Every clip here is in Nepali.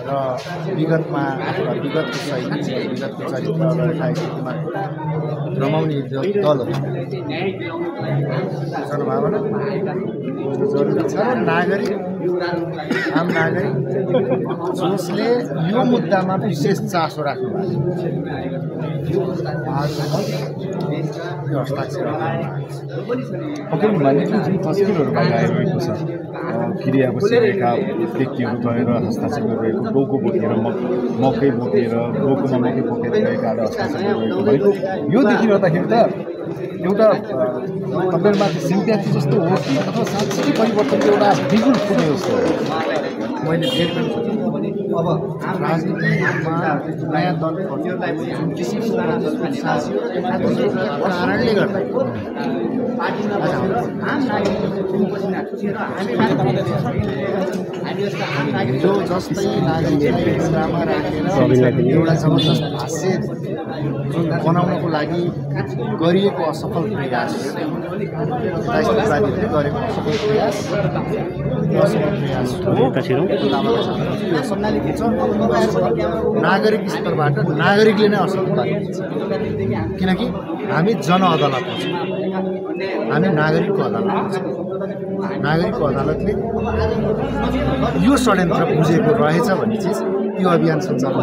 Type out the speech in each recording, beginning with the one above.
र विगतमा विगतको शैली विगतको चरित्रलाई साहित्यमा रमाउने दलहरू जनभावना जरुरी छ। र नागरिक आम नागरिक जसले यो मुद्दामा विशेष चासो राख्नु भएको यो हस्ताक्षर जुन तस्बिरहरू बाहिर आइरहेको छ क्रिया बसिरहेका व्यक्तिहरू गएर हस्ताक्षर गरिरहेको गौको बोकेर मकै बोकेर गौकोमा मकै बोकेर गएकाले हस्ताक्षर गरिरहेको भएको यो देखिरहँदाखेरि त एउटा तपाईँहरूमाथि सिम्प्याथी जस्तो हो कि अथवा साँच्चै परिवर्तनको एउटा बिगुल फुट्ने जस्तो मैले फेरि पनि अब राजनीतिमा नयाँ दल जुन किसिमको कारणले गर्दा जो जस्तै नागरिकलाई कुरामा राखेर एउटा जबरजस्त भाष्य जुन बनाउनको लागि गरिएको असफल प्रयास यतायतवादीहरूले गरेको असफल प्रयास नागरिक स्तरबाट नागरिकले नै असफल पारिन्छ। किनकि हामी जन अदालतमा छौँ, हामी नागरिकको अदालतमा छौँ। नागरिकको अदालतले यो षड्यन्त्र बुझेको रहेछ भन्ने चिज यो अभियान सञ्चालन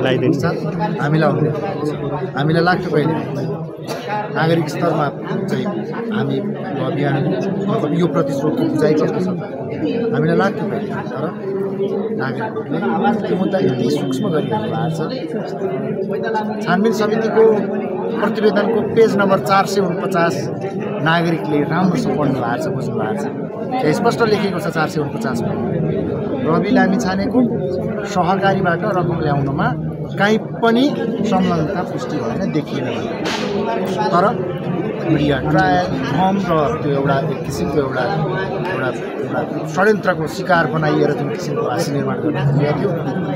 हामीलाई लाग्थ्यो कहिले नागरिक स्तरमा चाहिँ हामी यो अभियान यो प्रतिस्रोतको बुझाइ कस्तो छ हामीलाई लाग्थ्यो कहिले, तर नागरिकहरूले त्यो मुद्दा यति सूक्ष्म गरिएको भएको छ। छानबिन समितिको प्रतिवेदनको पेज नम्बर 449 नागरिकले राम्रोसँग पढ्नु भएको छ, बुझ्नु भएको छ। त्यहाँ स्पष्ट लेखिएको छ 449 मा रवि लामिछानेको सहकारीबाट रकम ल्याउनमा कहीँ पनि संलग्नता पुष्टि भएन, देखिएन। तर मिडिया ट्रायल फर्म र त्यो एउटा एक किसिमको एउटा षड्यन्त्रको शिकार बनाइएर जुन किसिमको भाष्य निर्माण गर्न खोजिएको थियो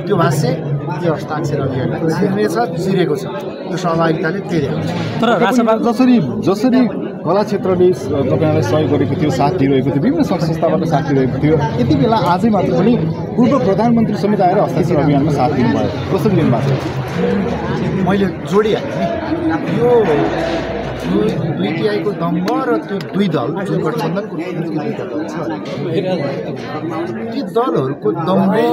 त्यो भाष्य त्यो हस्ताक्षर अभियानमा चिर्नेछ, चिरेको छ। त्यो सहभागिताले त्यही देखाउँछ। तर राष्ट्रपा जसरी कला क्षेत्रले तपाईँलाई सहयोग गरेको थियो, साथ दिइरहेको थियो, विभिन्न सङ्घ संस्थाबाट साथ दिइरहेको थियो, यति बेला आजै मात्र पनि पूर्व प्रधानमन्त्री समेत आएर हस्ताक्षर अभियानमा साथ दिनुभयो। कसरी लिनुभएको छ? मैले जोडिहालेँ नि यो पिटिआईको दम्ब र त्यो दुई दल जुन गठबन्धनको दुईवटा दल छ ती दलहरूको दम्बलाई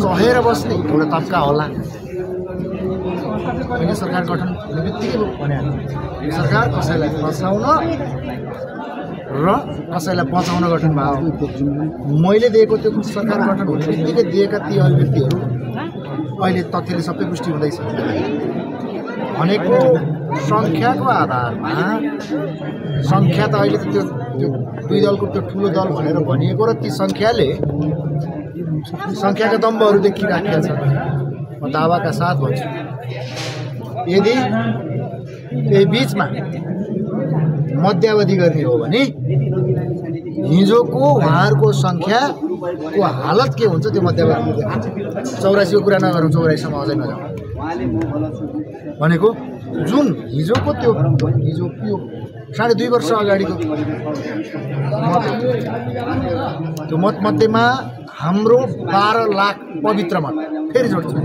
सहेर बस्ने एउटा तब्का होला। अहिले सरकार गठन हुने बित्तिकै भने सरकार कसैलाई फसाउन र कसैलाई बचाउन गठन भयो। मैले दिएको त्यो सरकार गठन हुने बित्तिकै दिएका ती अभिव्यक्तिहरू अहिले तथ्यले सबै पुष्टि हुँदैछ भनेको सङ्ख्याको आधारमा। सङ्ख्या त अहिले त्यो दुई दलको त्यो ठुलो दल भनेर भनिएको र ती सङ्ख्याका दम्बहरू देखिराखेका छन्। म दावाका साथ भन्छु यदि यही बिचमा मध्यावधि गर्ने हो भने हिजोको उहाँहरूको सङ्ख्याको हालत के हुन्छ त्यो मध्यावधि देखिन्छ। 84 को कुरा नगरौँ, 84 सम्म अझै नजाउँ भनेको जुन हिजोको त्यो हिजो यो 2.5 वर्ष अगाडिको त्यो मतमध्येमा हाम्रो 12 लाख पवित्र मत, फेरि जोड्छु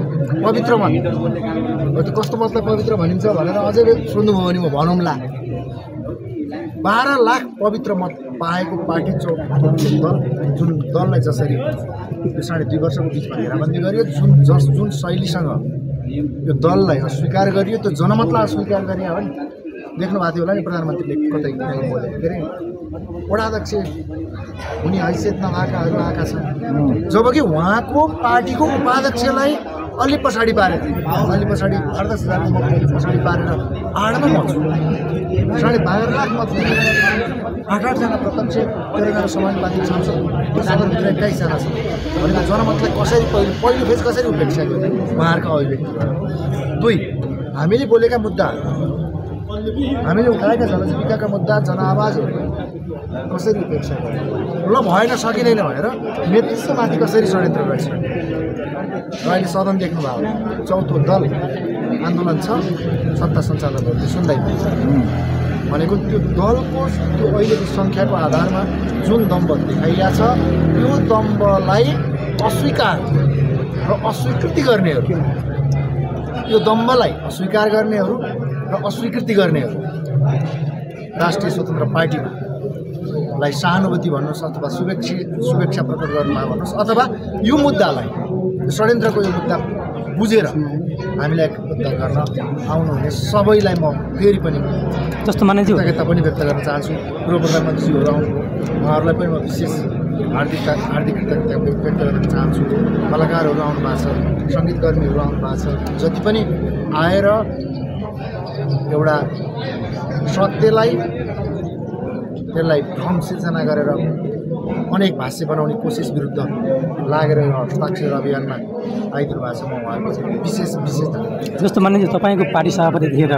पवित्र मत, त्यो कस्तो मतलाई पवित्र भनिन्छ भनेर अझै सोध्नुभयो भने म भनौँला। 12 लाख पवित्र मत पाएको पार्टी दल जुन दललाई जसरी यो 2.5 वर्षको बिचमा घेराबन्दी गरियो, जुन शैलीसँग यो दललाई अस्वीकार गरियो, त्यो जनमतलाई अस्वीकार गरियो भने देख्नु भएको थियो होला नि प्रधानमन्त्रीले कतै बोले के अरे वडाध्यक्ष हुने हैसियत नभएकाहरू आएका छन्, जबकि उहाँको पार्टीको उपाध्यक्षलाई अलि पछाडि पारेर अलि पछाडि 8-10 हजारको मत पछाडि पारेर आडमा मत 12.5 लाख मत 8 जना प्रत्यक्ष 13 जना समानुपातिक सांसद 21 जना छन् भनेको जनमतलाई कसरी पहिलो फेज कसरी उपेक्षा गर्यो उहाँहरूको अभिव्यक्ति। 2 हामीले बोलेका मुद्दाहरू हामीले उठाएका जनजीविकाका मुद्दा जनआवाजहरू कसरी उपेक्षा गर्यो, ल भएन सकिँदैन भनेर नेतृत्वमाथि कसरी षड्यन्त्र रहेछ। अहिले सदन देख्नुभयो चौथो दल आन्दोलन छ, सत्ता सञ्चालकहरूले सुन्दैन भनेको त्यो दलको त्यो अहिलेको सङ्ख्याको आधारमा जुन दम्ब देखाइएको छ त्यो दम्बलाई अस्वीकार र अस्वीकृति गर्नेहरू, यो दम्बलाई अस्वीकार गर्नेहरू र अस्वीकृति गर्नेहरू राष्ट्रिय स्वतन्त्र पार्टीमा लाई सहानुभूति भन्नुहोस् अथवा शुभेच्छा प्रकट गर्नुमा भन्नुहोस् अथवा यो मुद्दालाई षड्यन्त्रको यो मुद्दा बुझेर हामीलाई एकता गर्न आउनुहुने सबैलाई म फेरि पनि जस्तो मानिज्यू कृतज्ञता पनि व्यक्त गर्न चाहन्छु। पूर्व प्रधानमन्त्रीज्यूहरू आउनुभयो, उहाँहरूलाई पनि म विशेष हार्दिक कृतज्ञता व्यक्त गर्न चाहन्छु। कलाकारहरू आउनु भएको छ, सङ्गीतकर्मीहरू आउनु भएको छ, जति पनि आएर एउटा सत्यलाई त्यसलाई भ्रम सिर्जना गरेर अनेक भाष्य बनाउने कोसिस विरुद्ध लागेर हस्ताक्षर अभियानमा आइदिनु भएको छ। म उहाँको विशेष धन्यवाद। जस्तो मानिज्यू तपाईँको पार्टी सभापतिदेखिर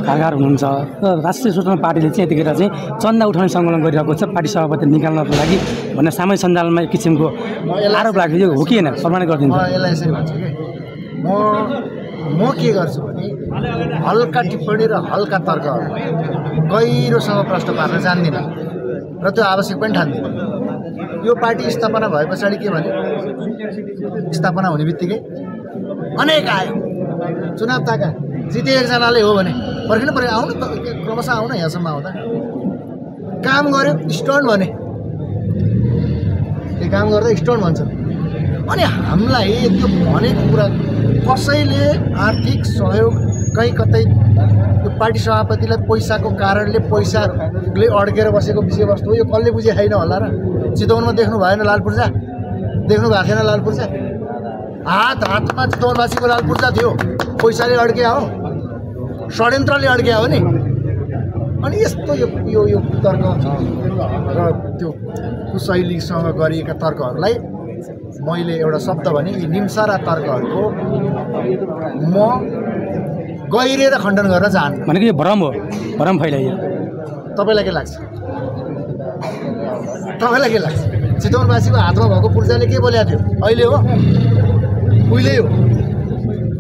कारगर हुनुहुन्छ र राष्ट्रिय स्वतन्त्र पार्टीले चाहिँ यतिखेर चाहिँ चन्दा उठाउने सङ्कलन गरिरहेको छ पार्टी सभापति निकाल्नको लागि भन्ने सामाजिक सञ्जालमा एक किसिमको आरोप लाग्यो, यो हो कि होइन प्रमाणित गरिदिन्छ? यसलाई यसरी भन्छु कि म के गर्छु भने हल्का टिप्पणी र हल्का तर्कहरू गहिरोसँग प्रश्न पार्न जान्दिनँ र त्यो आवश्यक पनि ठान्दिनँ। यो पार्टी स्थापना भए पछाडि के भने स्थापना हुने बित्तिकै अनेक आयो, चुनाव ताका जिते एकजनाले हो भने पर्खिनु पऱ्यो, आउनु त क्रमशः आउन यहाँसम्म आउँदा काम गर्यो स्टर्न भने त्यो काम गर्दा स्टर्न भन्छ। अनि हामीलाई त्यो भनेको कुरा कसैले आर्थिक सहयोग कहीँ कतै त्यो पार्टी सभापतिलाई पैसाको कारणले पैसाले अड्केर बसेको विषयवस्तु हो, यो कसले बुझे छैन होला र? चितवनमा देख्नु भएन लाल पूर्जा? देख्नु भएको थिएन लाल पूर्जा? हातमा चितवनवासीको लाल पूर्जा थियो, पैसाले अड्किया हो, षड्यन्त्रले अड्किया हो नि। अनि यस्तो यो तर्क र त्यो कुशैलीसँग गरिएका तर्कहरूलाई मैले एउटा शब्द भने यी निम्सारा तर्कहरूको म गहिरेर खण्डन गर्न चाहन्छु। भनेको यो भ्रम हो, भ्रम फैलाइयो। तपाईँलाई के लाग्छ? तपाईँलाई के लाग्छ? चितवनवासीको हातमा भएको पूर्जाले के बोलेको थियो? अहिले हो, उहिले हो।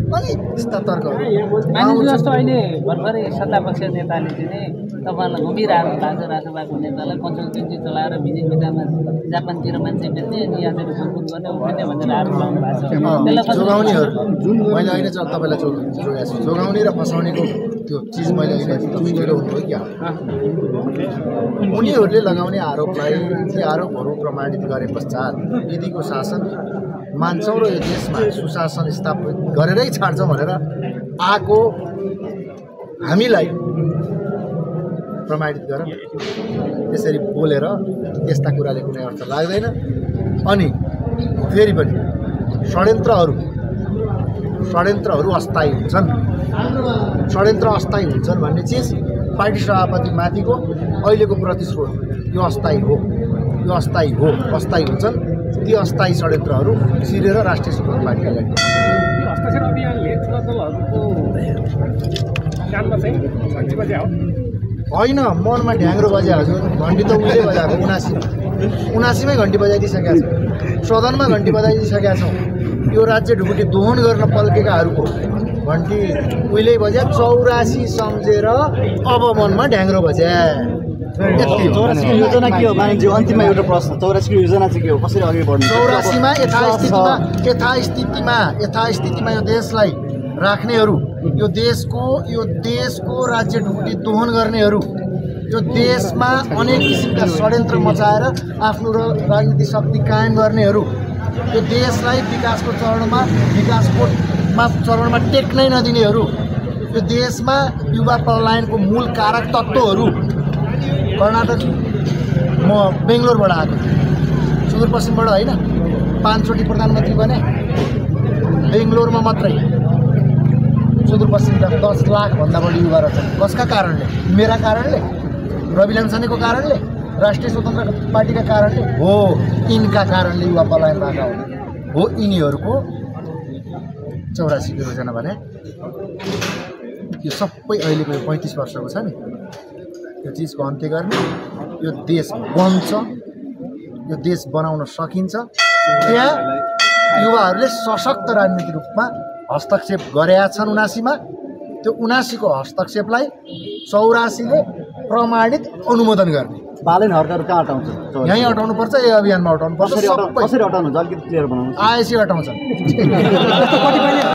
अनि यस्ता तर्कहरू जस्तो अहिले भर्खरै सत्तापक्ष नेताले चाहिँ नि तपाईँलाई घुमिरहनु भएको राजसभाको नेतालाई कन्सल्टेन्सी चलाएर भिजिट भिजामा जापानतिर मान्छे भेट्ने अनि यहाँनिर फोन गर्ने उठ्ने भनेर आरोप लगाउनु भएको छ। जोगाउनेहरू मैले अहिले चाहिँ तपाईँलाई जोगाएको छु। जोगाउने र फसाउनेको त्यो चिज मैले अहिले तपाईँले हुनुभयो क्या? उनीहरूले लगाउने आरोपलाई ती आरोपहरू प्रमाणित गरे पश्चात विधिको शासन मान्छौँ र यो देशमा सुशासन स्थापित गरेरै छाड्छौँ भनेर आएको हामीलाई प्रमाणित गर त्यसरी बोलेर त्यस्ता कुराले कुनै अर्थ लाग्दैन। अनि फेरि पनि षड्यन्त्रहरू अस्थायी हुन्छन्। षड्यन्त्र अस्थायी हुन्छन् भन्ने चिज पार्टी सभापति माथिको अहिलेको प्रतिस्रोत यो अस्थायी हुन्छन्। ती अस्थायी षड्यन्त्रहरू सिरेर राष्ट्रिय स्वतन्त्र पार्टीका लागि होइन, मनमा ढ्याङ्ग्रो बजे हजुर। घन्टी त उहिले बजाएको 79मै घन्टी बजाइदिइसकेका छौँ, सदनमा घन्टी बजाइदिइसकेका छौँ। यो राज्य ढुकुटी दोहन गर्न पल्केकाहरूको घन्टी उहिले बज्या 84 सम्झेर अब मनमा ढ्याङ्ग्रो बज्या। योजना के हो मानिज्यू? अन्तिममा एउटा प्रश्न, 84 को योजना चाहिँ के हो? कसरी अघि बढ्नु? 84मा यथास्थितिमा यो देशलाई राख्नेहरू, यो देशको राज्य ढुकुटी दोहन गर्नेहरू, यो देशमा अनेक किसिमका षड्यन्त्र मचाएर आफ्नो राजनीतिक शक्ति कायम गर्नेहरू, यो देशलाई विकासको चरणमा टेक्नै नदिनेहरू, यो देशमा युवा पलायनको मूल कारक तत्त्वहरू। कर्नाटक म बेङ्गलोरबाट आएको थिएँ, सुदूरपश्चिमबाट होइन, 5 चोटि प्रधानमन्त्री बने। बेङ्गलोरमा मात्रै सुदूरपश्चिमका 10 लाखभन्दा बढी युवा रहेछन्। कसका कारणले? मेरा कारणले, रवि लामिछानेको कारणले, राष्ट्रिय स्वतन्त्र पार्टीका कारणले हो। यिनका कारणले युवा पलायन भएको हो। यिनीहरूको 84 को योजना भने यो सबै अहिलेको 35 वर्षको छ नि, यो चिजको अन्त्य गर्ने, यो देश बन्छ, यो देश बनाउन सकिन्छ। त्यहाँ युवाहरूले सशक्त राजनीतिक रूपमा हस्तक्षेप गरेका छन् 79मा। त्यो 79 को हस्तक्षेपलाई 84 ले प्रमाणित अनुमोदन गर्ने। बालन हड्काहरू कहाँ हटाउँछ यहीँ हटाउनुपर्छ यही अभियानमा हटाउनुपर्छ कसरी हटाउनुहुन्छ अलिकति क्लियर बनाउनुहोस् आएपछि हटाउँछ